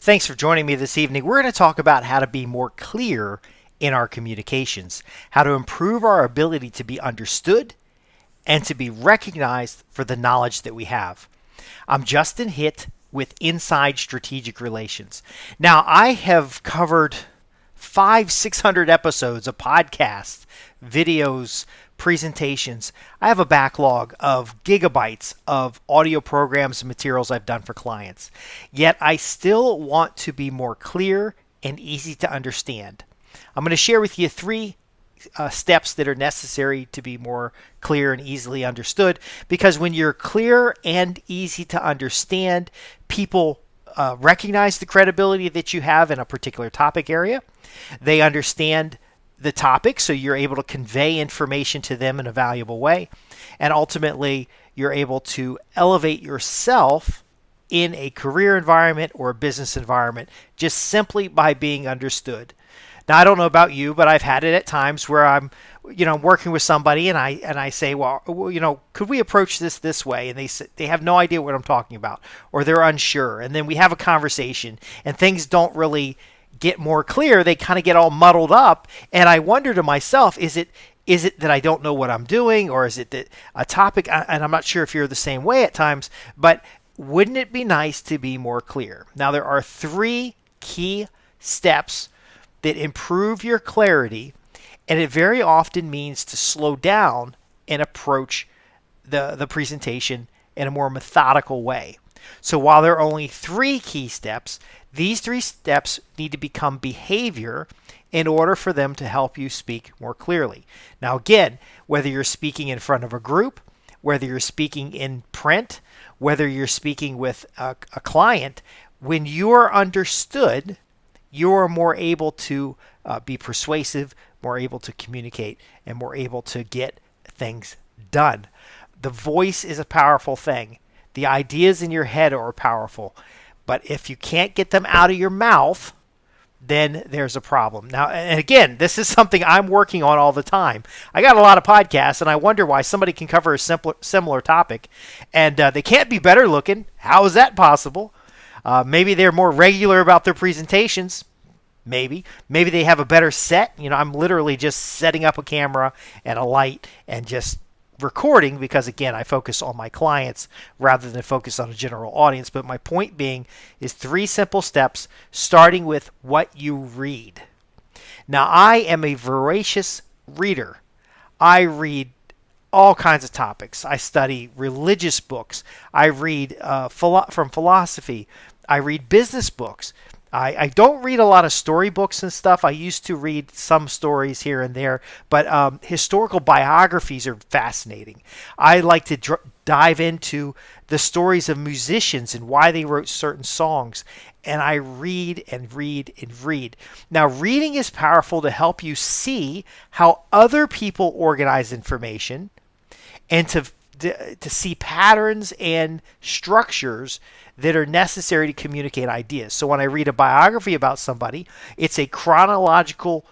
Thanks for joining me this evening. We're going to talk about how to be more clear in our communications, how to improve our ability to be understood and to be recognized for the knowledge that we have. I'm Justin Hitt with Inside Strategic Relations. Now, I have covered 600 episodes of podcasts, videos, presentations. I have a backlog of gigabytes of audio programs and materials I've done for clients. Yet I still want to be more clear and easy to understand. I'm going to share with you three steps that are necessary to be more clear and easily understood, because when you're clear and easy to understand, people recognize the credibility that you have in a particular topic area. They understand the topic, so you're able to convey information to them in a valuable way. And ultimately, you're able to elevate yourself in a career environment or a business environment just simply by being understood. Now, I don't know about you, but I've had it at times where I'm working with somebody and I say, well, could we approach this way? And they have no idea what I'm talking about, or they're unsure. And then we have a conversation and things don't really get more clear. They kind of get all muddled up. And I wonder to myself, is it that I don't know what I'm doing, or is it that a topic, and I'm not sure if you're the same way at times, but wouldn't it be nice to be more clear? Now, there are three key steps that improve your clarity, and it very often means to slow down and approach the presentation in a more methodical way. So while there are only three key steps, these three steps need to become behavior in order for them to help you speak more clearly. Now, again, whether you're speaking in front of a group, whether you're speaking in print, whether you're speaking with a client, when you are understood, you are more able to be persuasive, more able to communicate, and more able to get things done. The voice is a powerful thing. The ideas in your head are powerful. But if you can't get them out of your mouth, then there's a problem. Now, and again, this is something I'm working on all the time. I got a lot of podcasts, and I wonder why somebody can cover a similar topic, and they can't be better looking. How is that possible? Maybe they're more regular about their presentations. Maybe they have a better set. I'm literally just setting up a camera and a light and just recording, because again, I focus on my clients rather than focus on a general audience. But my point being is three simple steps, starting with what you read. Now, I am a voracious reader. I read all kinds of topics. I study religious books. I read from philosophy. I read business books. I don't read a lot of storybooks and stuff. I used to read some stories here and there, but historical biographies are fascinating. I like to dive into the stories of musicians and why they wrote certain songs, and I read and read and read. Now, reading is powerful to help you see how other people organize information and to see patterns and structures that are necessary to communicate ideas. So when I read a biography about somebody, it's a chronological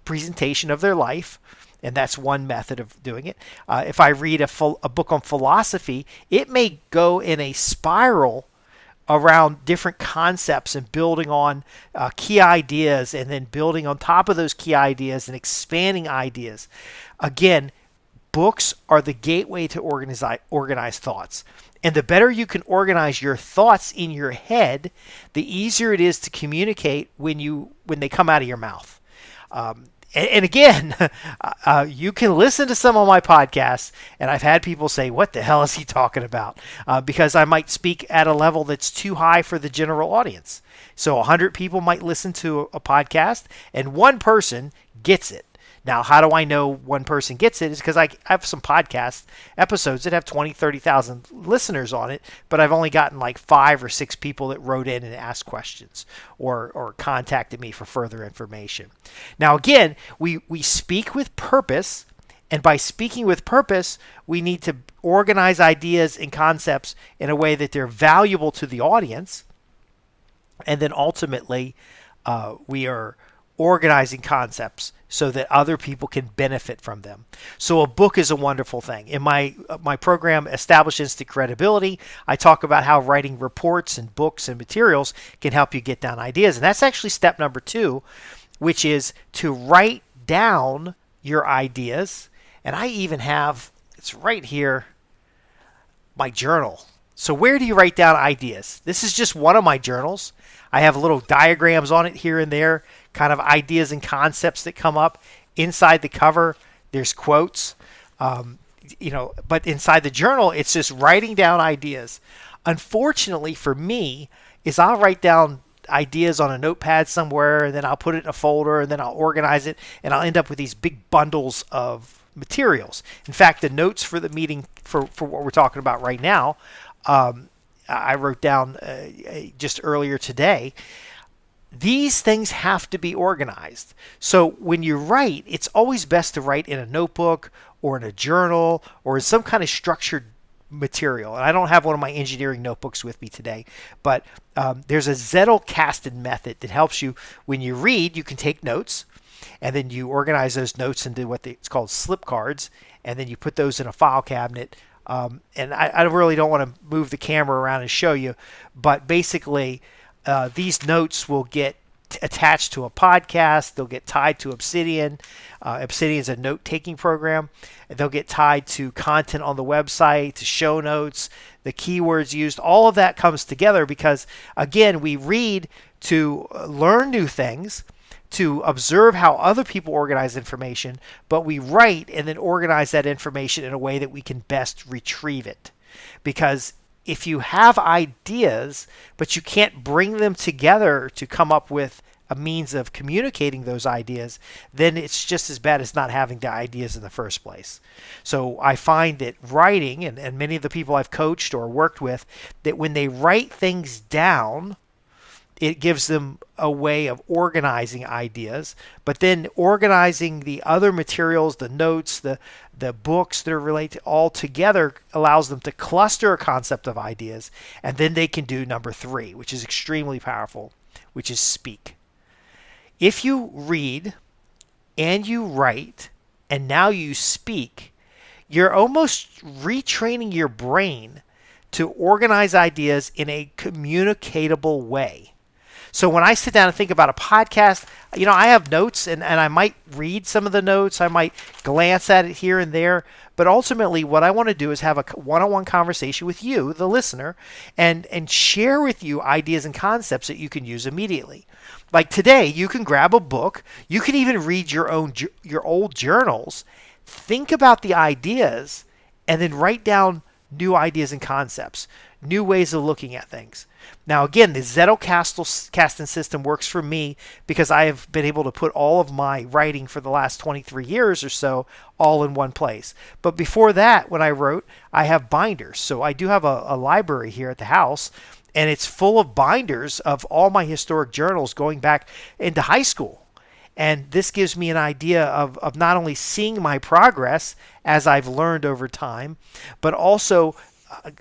presentation of their life, and that's one method of doing it. If I read a book on philosophy, it may go in a spiral around different concepts and building on key ideas, and then building on top of those key ideas and expanding ideas. Again, books are the gateway to organize thoughts. And the better you can organize your thoughts in your head, the easier it is to communicate when they come out of your mouth. And again, you can listen to some of my podcasts, and I've had people say, what the hell is he talking about? Because I might speak at a level that's too high for the general audience. So 100 people might listen to a podcast, and one person gets it. Now, how do I know one person gets it? Is because I have some podcast episodes that have 20, 30,000 listeners on it, but I've only gotten like 5 or 6 people that wrote in and asked questions or contacted me for further information. Now, again, we speak with purpose, and by speaking with purpose, we need to organize ideas and concepts in a way that they're valuable to the audience, and then ultimately we are organizing concepts so that other people can benefit from them. So a book is a wonderful thing. In my program, Establish Instant Credibility, I talk about how writing reports and books and materials can help you get down ideas. And that's actually step number 2, which is to write down your ideas. And I even have, it's right here, my journal. So where do you write down ideas? This is just one of my journals. I have little diagrams on it here and there, kind of ideas and concepts that come up. Inside the cover, there's quotes. But inside the journal, it's just writing down ideas. Unfortunately for me, is I'll write down ideas on a notepad somewhere, and then I'll put it in a folder, and then I'll organize it, and I'll end up with these big bundles of materials. In fact, the notes for the meeting for what we're talking about right now, I wrote down just earlier today. These things have to be organized. So when you write, it's always best to write in a notebook or in a journal or in some kind of structured material. And I don't have one of my engineering notebooks with me today, but there's a Zettelkasten method that helps you. When you read, you can take notes, and then you organize those notes into it's called slip cards, and then you put those in a file cabinet. And I really don't want to move the camera around and show you, but basically these notes will get attached to a podcast. They'll get tied to Obsidian. Obsidian is a note-taking program. They'll get tied to content on the website, to show notes, the keywords used. All of that comes together because, again, we read to learn new things, to observe how other people organize information, but we write and then organize that information in a way that we can best retrieve it. Because if you have ideas, but you can't bring them together to come up with a means of communicating those ideas, then it's just as bad as not having the ideas in the first place. So I find that writing, and many of the people I've coached or worked with, that when they write things down, it gives them a way of organizing ideas, but then organizing the other materials, the notes, the books that are related all together allows them to cluster a concept of ideas, and then they can do number 3, which is extremely powerful, which is speak. If you read and you write and now you speak, you're almost retraining your brain to organize ideas in a communicatable way. So when I sit down and think about a podcast, I have notes and I might read some of the notes. I might glance at it here and there. But ultimately, what I want to do is have a one-on-one conversation with you, the listener, and share with you ideas and concepts that you can use immediately. Like today, you can grab a book. You can even read your old journals. Think about the ideas and then write down new ideas and concepts, new ways of looking at things. Now, again, the Zettelkasten system works for me because I have been able to put all of my writing for the last 23 years or so all in one place. But before that, when I wrote, I have binders. So I do have a library here at the house, and it's full of binders of all my historic journals going back into high school. And this gives me an idea of not only seeing my progress as I've learned over time, but also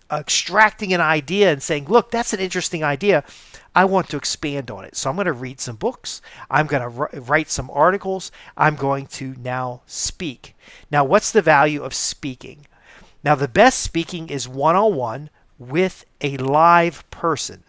extracting an idea and saying, look, that's an interesting idea. I want to expand on it. So I'm going to read some books. I'm going to write some articles. I'm going to now speak. Now, what's the value of speaking? Now, the best speaking is one-on-one with a live person.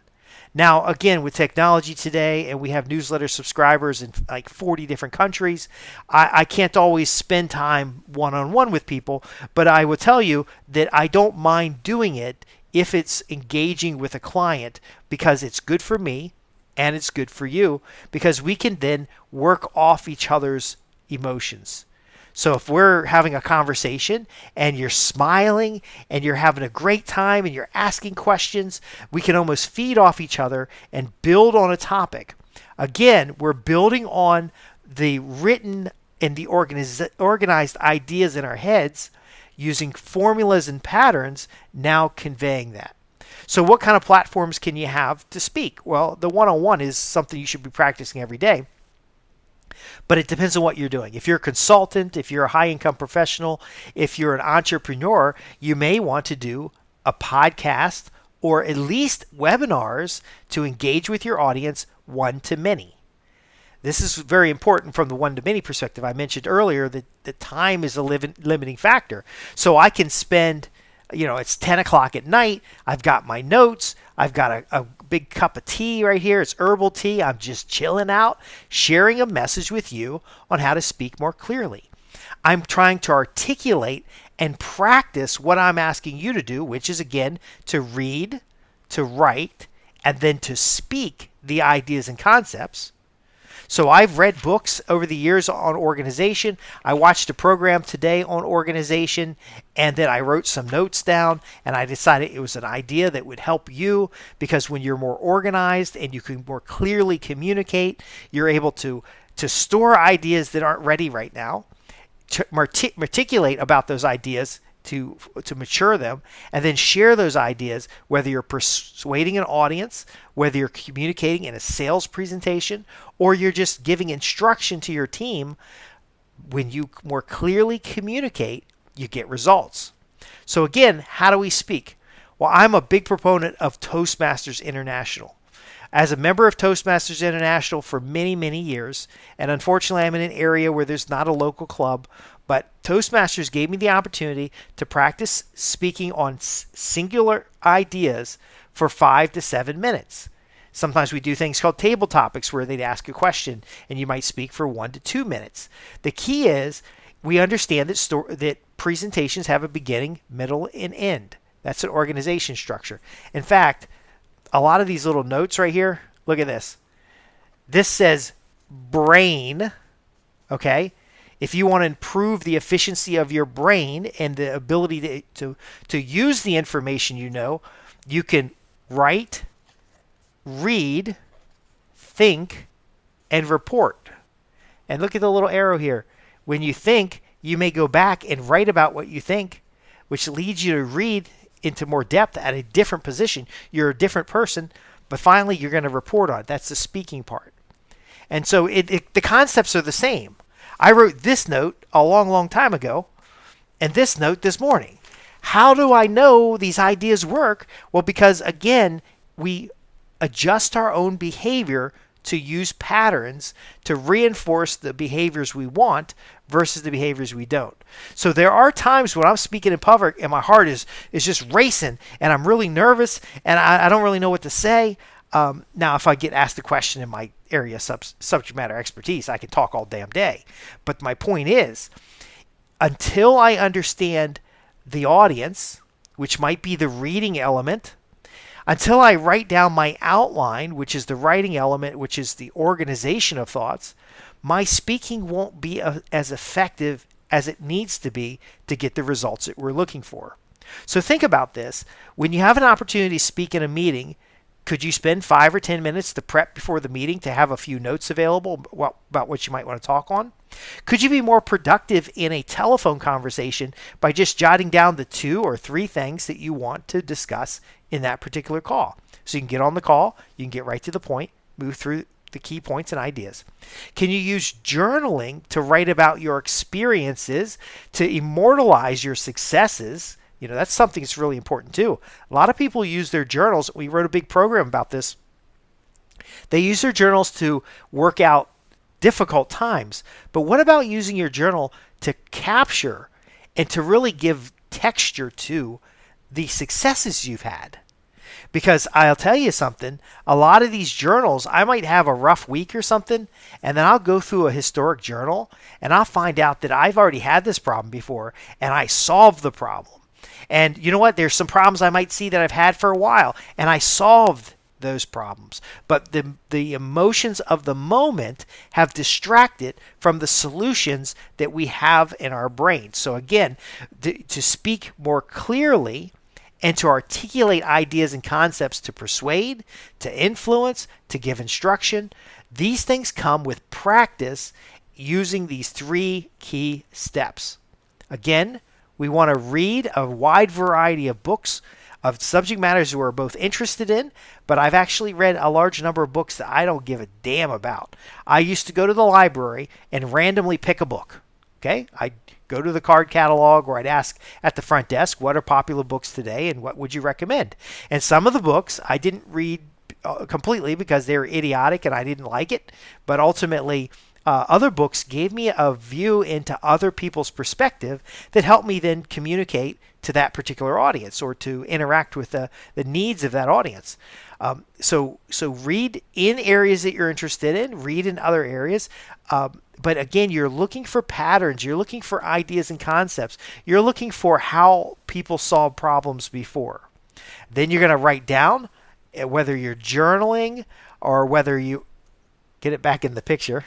Now, again, with technology today, and we have newsletter subscribers in like 40 different countries, I can't always spend time one-on-one with people, but I will tell you that I don't mind doing it if it's engaging with a client, because it's good for me and it's good for you, because we can then work off each other's emotions. So if we're having a conversation and you're smiling and you're having a great time and you're asking questions, we can almost feed off each other and build on a topic. Again, we're building on the written and the organized ideas in our heads, using formulas and patterns, now conveying that. So what kind of platforms can you have to speak? Well, the one-on-one is something you should be practicing every day. But it depends on what you're doing. If you're a consultant, if you're a high-income professional, if you're an entrepreneur, you may want to do a podcast or at least webinars to engage with your audience one-to-many. This is very important from the one-to-many perspective. I mentioned earlier that the time is a limiting factor. So I can spend, it's 10 o'clock at night. I've got my notes. I've got a big cup of tea right here. It's herbal tea. I'm just chilling out, sharing a message with you on how to speak more clearly. I'm trying to articulate and practice what I'm asking you to do, which is, again, to read, to write, and then to speak the ideas and concepts. So I've read books over the years on organization. I watched a program today on organization, and then I wrote some notes down, and I decided it was an idea that would help you, because when you're more organized and you can more clearly communicate, you're able to store ideas that aren't ready right now, to articulate about those ideas, to mature them, and then share those ideas, whether you're persuading an audience, whether you're communicating in a sales presentation, or you're just giving instruction to your team. When you more clearly communicate, you get results. So again, how do we speak? Well, I'm a big proponent of Toastmasters International. As a member of Toastmasters International for many, many years, and unfortunately I'm in an area where there's not a local club, but Toastmasters gave me the opportunity to practice speaking on singular ideas for 5 to 7 minutes. Sometimes we do things called table topics where they'd ask a question and you might speak for 1 to 2 minutes. The key is we understand that presentations have a beginning, middle, and end. That's an organization structure. In fact, a lot of these little notes right here, look at this. This says brain, okay? If you want to improve the efficiency of your brain and the ability to use the information you can write, read, think, and report. And look at the little arrow here. When you think, you may go back and write about what you think, which leads you to read into more depth at a different position. You're a different person, but finally you're going to report on it. That's the speaking part. And so the concepts are the same. I wrote this note a long, long time ago, and this note this morning. How do I know these ideas work? Well, because again, we adjust our own behavior to use patterns to reinforce the behaviors we want versus the behaviors we don't. So there are times when I'm speaking in public and my heart is just racing and I'm really nervous and I don't really know what to say. Now, if I get asked a question in my area subject matter expertise, I can talk all damn day. But my point is, until I understand the audience, which might be the reading element, until I write down my outline, which is the writing element, which is the organization of thoughts, my speaking won't be as effective as it needs to be to get the results that we're looking for. So think about this. When you have an opportunity to speak in a meeting, could you spend 5 or 10 minutes to prep before the meeting to have a few notes available about what you might want to talk on? Could you be more productive in a telephone conversation by just jotting down the 2 or 3 things that you want to discuss in that particular call? So you can get on the call, you can get right to the point, move through the key points and ideas. Can you use journaling to write about your experiences, to immortalize your successes? That's something that's really important too. A lot of people use their journals. We wrote a big program about this. They use their journals to work out difficult times. But what about using your journal to capture and to really give texture to the successes you've had? Because I'll tell you something, a lot of these journals, I might have a rough week or something, and then I'll go through a historic journal and I'll find out that I've already had this problem before and I solved the problem. And you know what? There's some problems I might see that I've had for a while, and I solved those problems. But the emotions of the moment have distracted from the solutions that we have in our brain. So again, to speak more clearly and to articulate ideas and concepts, to persuade, to influence, to give instruction, these things come with practice using these 3 key steps. Again, we want to read a wide variety of books of subject matters we're both interested in, but I've actually read a large number of books that I don't give a damn about. I used to go to the library and randomly pick a book. Okay? I'd go to the card catalog, or I'd ask at the front desk, what are popular books today and what would you recommend? And some of the books I didn't read completely because they were idiotic and I didn't like it. But ultimately, other books gave me a view into other people's perspective that helped me then communicate to that particular audience or to interact with the needs of that audience. So read in areas that you're interested in, read in other areas. But again, you're looking for patterns, you're looking for ideas and concepts, you're looking for how people solve problems before. Then you're going to write down, whether you're journaling or whether you get it back in the picture,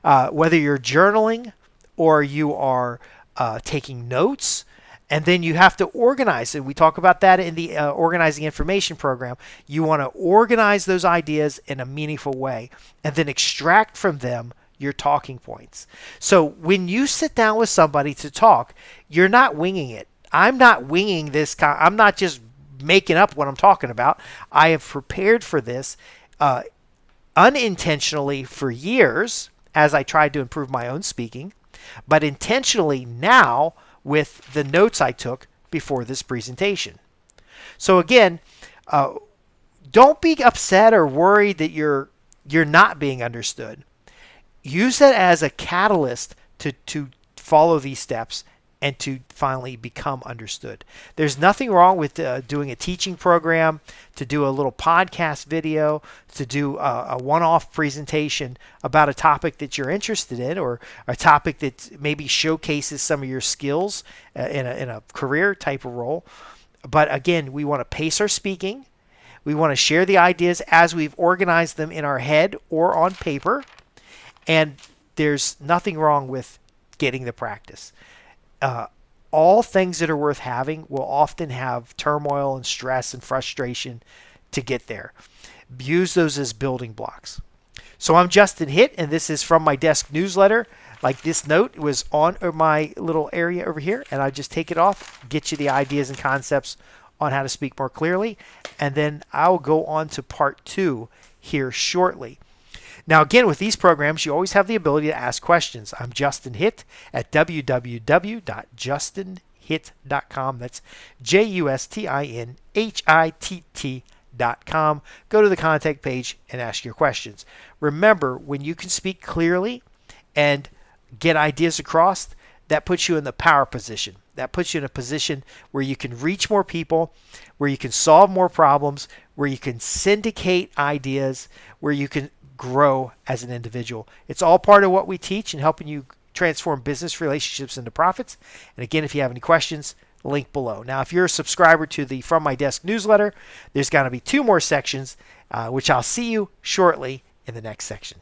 whether you're journaling or you are taking notes. And then you have to organize it. We talk about that in the organizing information program. You want to organize those ideas in a meaningful way and then extract from them your talking points. So when you sit down with somebody to talk, you're not winging it. I'm not winging this. I'm not just making up what I'm talking about. I have prepared for this unintentionally for years as I tried to improve my own speaking, but intentionally now with the notes I took before this presentation. So again, don't be upset or worried that you're not being understood. Use that as a catalyst to follow these steps and to finally become understood. There's nothing wrong with doing a teaching program, to do a little podcast video, to do a one-off presentation about a topic that you're interested in or a topic that maybe showcases some of your skills in a career type of role. But again, we want to pace our speaking. We want to share the ideas as we've organized them in our head or on paper. And there's nothing wrong with getting the practice. All things that are worth having will often have turmoil and stress and frustration to get there. Use those as building blocks. So I'm Justin Hitt, and this is From My Desk newsletter. Like this note was on my little area over here, and I just take it off, get you the ideas and concepts on how to speak more clearly, and then I'll go on to part 2 here shortly. Now, again, with these programs, you always have the ability to ask questions. I'm Justin Hitt at www.justinhitt.com. That's JUSTINHITT.com. Go to the contact page and ask your questions. Remember, when you can speak clearly and get ideas across, that puts you in the power position. That puts you in a position where you can reach more people, where you can solve more problems, where you can syndicate ideas, where you can grow as an individual. It's all part of what we teach in helping you transform business relationships into profits. And again, if you have any questions, link below. Now, if you're a subscriber to the From My Desk newsletter, there's going to be 2 more sections, which I'll see you shortly in the next section.